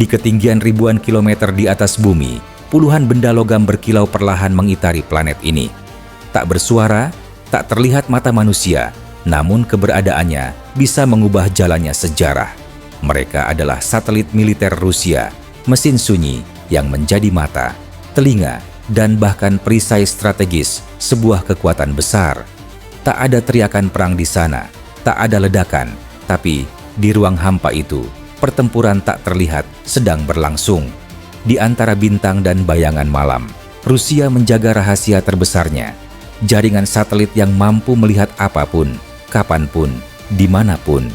Di ketinggian ribuan kilometer di atas bumi, puluhan benda logam berkilau perlahan mengitari planet ini. Tak bersuara, tak terlihat mata manusia, namun keberadaannya bisa mengubah jalannya sejarah. Mereka adalah satelit militer Rusia, mesin sunyi yang menjadi mata, telinga, dan bahkan perisai strategis sebuah kekuatan besar. Tak ada teriakan perang di sana, tak ada ledakan, tapi di ruang hampa itu, pertempuran tak terlihat sedang berlangsung. Di antara bintang dan bayangan malam, Rusia menjaga rahasia terbesarnya, jaringan satelit yang mampu melihat apapun, kapanpun, dimanapun.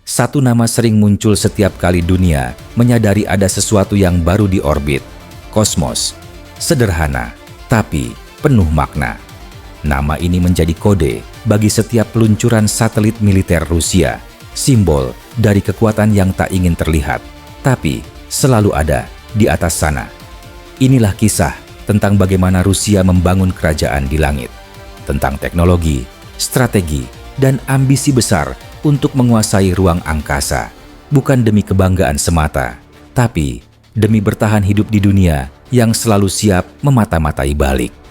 Satu nama sering muncul setiap kali dunia menyadari ada sesuatu yang baru di orbit. Kosmos. Sederhana, tapi penuh makna. Nama ini menjadi kode bagi setiap peluncuran satelit militer Rusia, simbol dari kekuatan yang tak ingin terlihat, tapi selalu ada di atas sana. Inilah kisah tentang bagaimana Rusia membangun kerajaan di langit, tentang teknologi, strategi, dan ambisi besar untuk menguasai ruang angkasa, bukan demi kebanggaan semata, tapi demi bertahan hidup di dunia yang selalu siap memata-matai balik.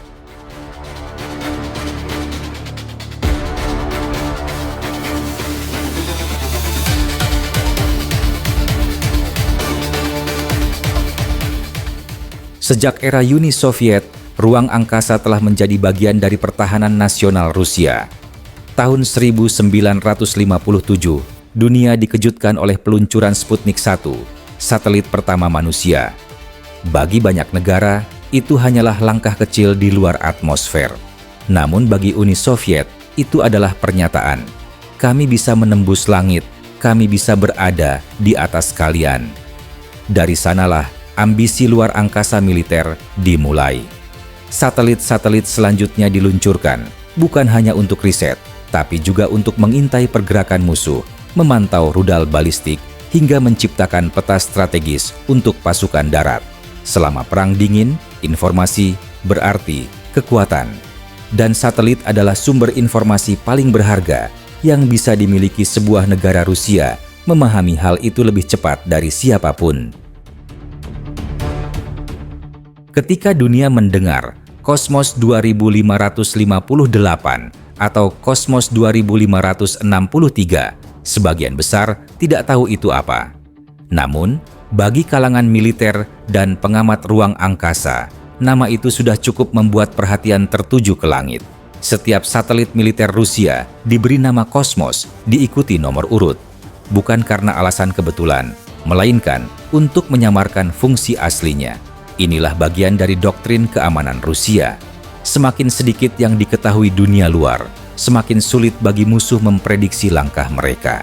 Sejak era Uni Soviet, ruang angkasa telah menjadi bagian dari pertahanan nasional Rusia. Tahun 1957, dunia dikejutkan oleh peluncuran Sputnik 1, satelit pertama manusia. Bagi banyak negara, itu hanyalah langkah kecil di luar atmosfer. Namun bagi Uni Soviet, itu adalah pernyataan, kami bisa menembus langit, kami bisa berada di atas kalian. Dari sanalah ambisi luar angkasa militer dimulai. Satelit-satelit selanjutnya diluncurkan, bukan hanya untuk riset, tapi juga untuk mengintai pergerakan musuh, memantau rudal balistik, hingga menciptakan peta strategis untuk pasukan darat. Selama Perang Dingin, informasi berarti kekuatan. Dan satelit adalah sumber informasi paling berharga yang bisa dimiliki sebuah negara. Rusia memahami hal itu lebih cepat dari siapapun. Ketika dunia mendengar Kosmos 2558 atau Kosmos 2563, sebagian besar tidak tahu itu apa. Namun, bagi kalangan militer dan pengamat ruang angkasa, nama itu sudah cukup membuat perhatian tertuju ke langit. Setiap satelit militer Rusia diberi nama Kosmos diikuti nomor urut, bukan karena alasan kebetulan, melainkan untuk menyamarkan fungsi aslinya. Inilah bagian dari doktrin keamanan Rusia. Semakin sedikit yang diketahui dunia luar, semakin sulit bagi musuh memprediksi langkah mereka.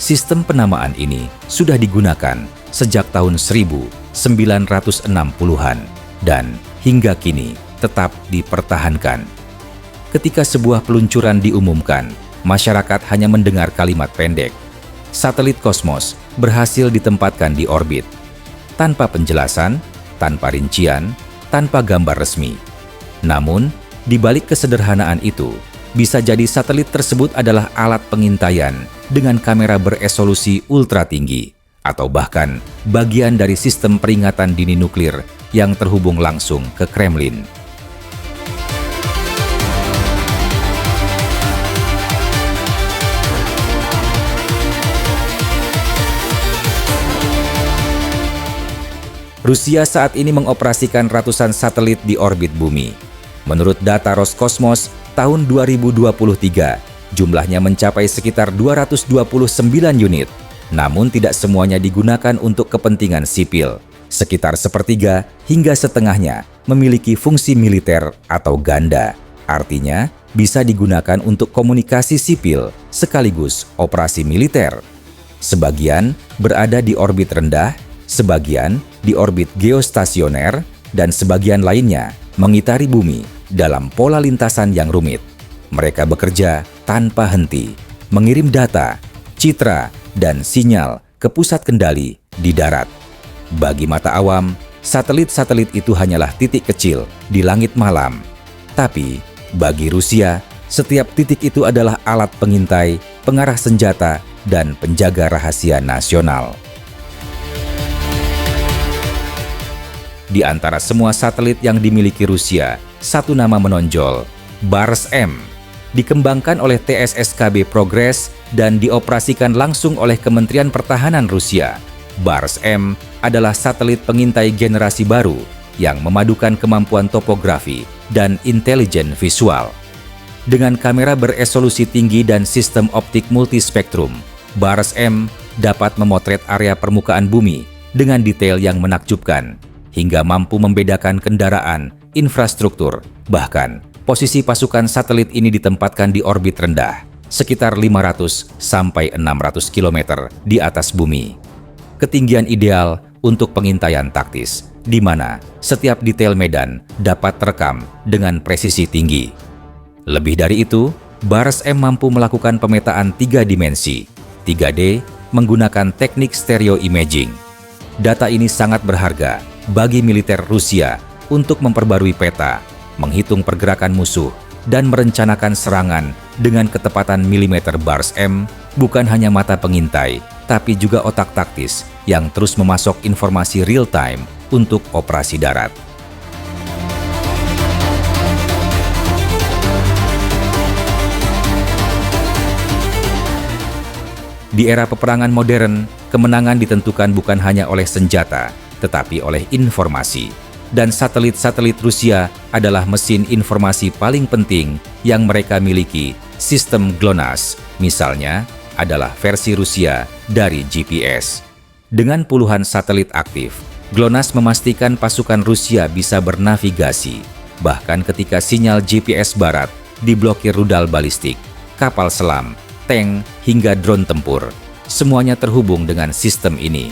Sistem penamaan ini sudah digunakan sejak tahun 1960-an dan hingga kini tetap dipertahankan. Ketika sebuah peluncuran diumumkan, masyarakat hanya mendengar kalimat pendek. Satelit kosmos berhasil ditempatkan di orbit. Tanpa penjelasan, tanpa rincian, tanpa gambar resmi. Namun, di balik kesederhanaan itu, bisa jadi satelit tersebut adalah alat pengintaian dengan kamera beresolusi ultra tinggi, atau bahkan bagian dari sistem peringatan dini nuklir yang terhubung langsung ke Kremlin. Rusia saat ini mengoperasikan ratusan satelit di orbit bumi. Menurut data Roskosmos, tahun 2023, jumlahnya mencapai sekitar 229 unit. Namun tidak semuanya digunakan untuk kepentingan sipil. Sekitar sepertiga hingga setengahnya memiliki fungsi militer atau ganda. Artinya, bisa digunakan untuk komunikasi sipil sekaligus operasi militer. Sebagian berada di orbit rendah, sebagian di orbit geostasioner, dan sebagian lainnya mengitari bumi dalam pola lintasan yang rumit. Mereka bekerja tanpa henti, mengirim data, citra, dan sinyal ke pusat kendali di darat. Bagi mata awam, satelit-satelit itu hanyalah titik kecil di langit malam. Tapi, bagi Rusia, setiap titik itu adalah alat pengintai, pengarah senjata, dan penjaga rahasia nasional. Di antara semua satelit yang dimiliki Rusia, satu nama menonjol, Bars-M. Dikembangkan oleh TSSKB Progress dan dioperasikan langsung oleh Kementerian Pertahanan Rusia. Bars-M adalah satelit pengintai generasi baru yang memadukan kemampuan topografi dan intelijen visual. Dengan kamera beresolusi tinggi dan sistem optik multispektrum, Bars-M dapat memotret area permukaan bumi dengan detail yang menakjubkan, hingga mampu membedakan kendaraan, infrastruktur, bahkan posisi pasukan satelit ini ditempatkan di orbit rendah, sekitar 500 sampai 600 km di atas bumi. Ketinggian ideal untuk pengintaian taktis, di mana setiap detail medan dapat terekam dengan presisi tinggi. Lebih dari itu, Bars-M mampu melakukan pemetaan 3 dimensi, 3D, menggunakan teknik stereo imaging. Data ini sangat berharga bagi militer Rusia untuk memperbarui peta, menghitung pergerakan musuh, dan merencanakan serangan dengan ketepatan milimeter. Bars-M bukan hanya mata pengintai, tapi juga otak taktis yang terus memasok informasi real-time untuk operasi darat. Di era peperangan modern, kemenangan ditentukan bukan hanya oleh senjata, tetapi oleh informasi. Dan satelit-satelit Rusia adalah mesin informasi paling penting yang mereka miliki. Sistem GLONASS, misalnya, adalah versi Rusia dari GPS. Dengan puluhan satelit aktif, GLONASS memastikan pasukan Rusia bisa bernavigasi, bahkan ketika sinyal GPS Barat diblokir rudal balistik, kapal selam, tank, hingga drone tempur. Semuanya terhubung dengan sistem ini.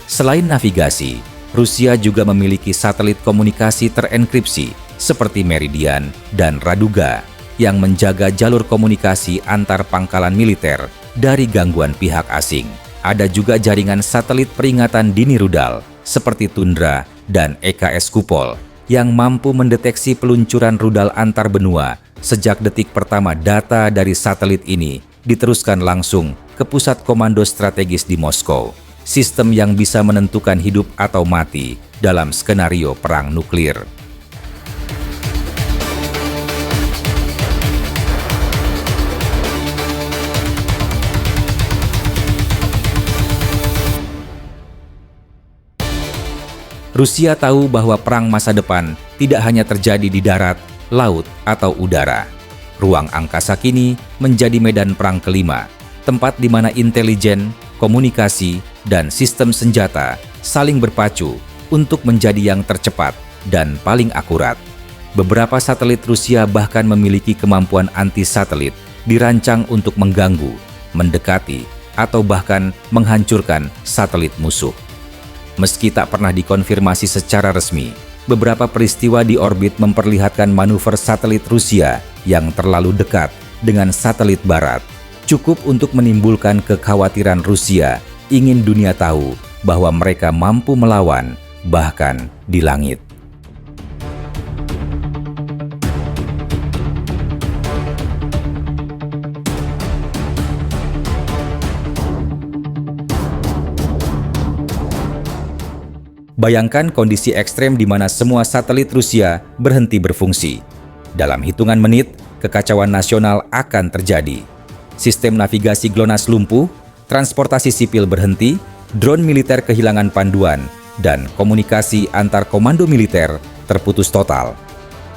Selain navigasi, Rusia juga memiliki satelit komunikasi terenkripsi seperti Meridian dan Raduga yang menjaga jalur komunikasi antar pangkalan militer dari gangguan pihak asing. Ada juga jaringan satelit peringatan dini rudal seperti Tundra dan EKS Kupol yang mampu mendeteksi peluncuran rudal antar benua. Sejak detik pertama, data dari satelit ini diteruskan langsung ke pusat komando strategis di Moskow, sistem yang bisa menentukan hidup atau mati dalam skenario perang nuklir. Rusia tahu bahwa perang masa depan tidak hanya terjadi di darat, laut, atau udara. Ruang angkasa kini menjadi medan perang kelima, tempat di mana intelijen, komunikasi, dan sistem senjata saling berpacu untuk menjadi yang tercepat dan paling akurat. Beberapa satelit Rusia bahkan memiliki kemampuan anti-satelit dirancang untuk mengganggu, mendekati, atau bahkan menghancurkan satelit musuh. Meski tak pernah dikonfirmasi secara resmi, beberapa peristiwa di orbit memperlihatkan manuver satelit Rusia yang terlalu dekat dengan satelit Barat, cukup untuk menimbulkan kekhawatiran Rusia ingin dunia tahu bahwa mereka mampu melawan, bahkan di langit. Bayangkan kondisi ekstrem di mana semua satelit Rusia berhenti berfungsi. Dalam hitungan menit, kekacauan nasional akan terjadi. Sistem navigasi GLONASS lumpuh, transportasi sipil berhenti, drone militer kehilangan panduan, dan komunikasi antar komando militer terputus total.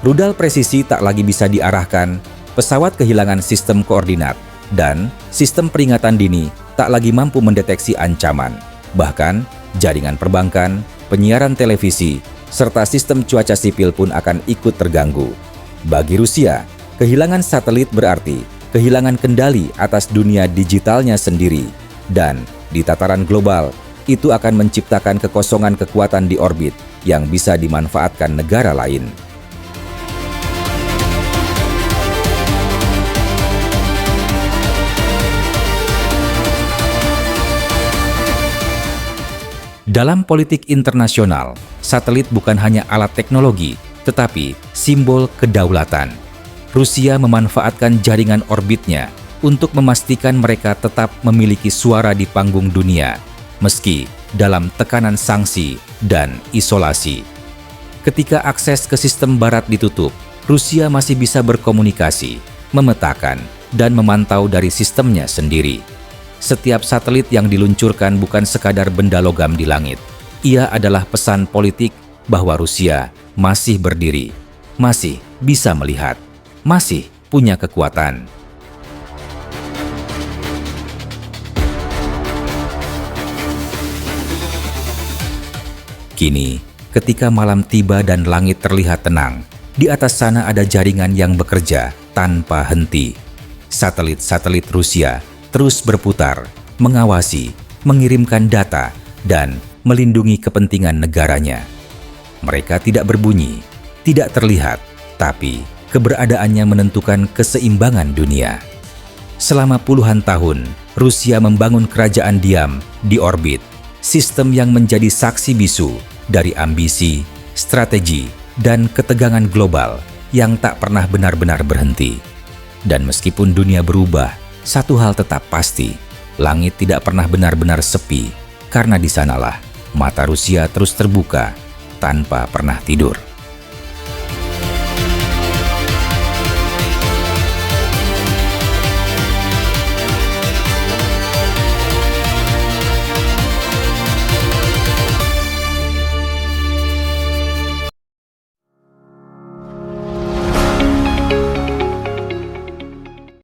Rudal presisi tak lagi bisa diarahkan, pesawat kehilangan sistem koordinat, dan sistem peringatan dini tak lagi mampu mendeteksi ancaman. Bahkan, jaringan perbankan, penyiaran televisi, serta sistem cuaca sipil pun akan ikut terganggu. Bagi Rusia, kehilangan satelit berarti kehilangan kendali atas dunia digitalnya sendiri. Dan di tataran global, itu akan menciptakan kekosongan kekuatan di orbit yang bisa dimanfaatkan negara lain. Dalam politik internasional, satelit bukan hanya alat teknologi, tetapi simbol kedaulatan. Rusia memanfaatkan jaringan orbitnya untuk memastikan mereka tetap memiliki suara di panggung dunia, meski dalam tekanan sanksi dan isolasi. Ketika akses ke sistem barat ditutup, Rusia masih bisa berkomunikasi, memetakan, dan memantau dari sistemnya sendiri. Setiap satelit yang diluncurkan bukan sekadar benda logam di langit. Ia adalah pesan politik bahwa Rusia masih berdiri, masih bisa melihat, masih punya kekuatan. Kini, ketika malam tiba dan langit terlihat tenang, di atas sana ada jaringan yang bekerja tanpa henti. Satelit-satelit Rusia terus berputar, mengawasi, mengirimkan data, dan melindungi kepentingan negaranya. Mereka tidak berbunyi, tidak terlihat, tapi keberadaannya menentukan keseimbangan dunia. Selama puluhan tahun, Rusia membangun kerajaan diam di orbit, sistem yang menjadi saksi bisu dari ambisi, strategi, dan ketegangan global yang tak pernah benar-benar berhenti. Dan meskipun dunia berubah, satu hal tetap pasti, langit tidak pernah benar-benar sepi, karena di sanalah mata Rusia terus terbuka tanpa pernah tidur.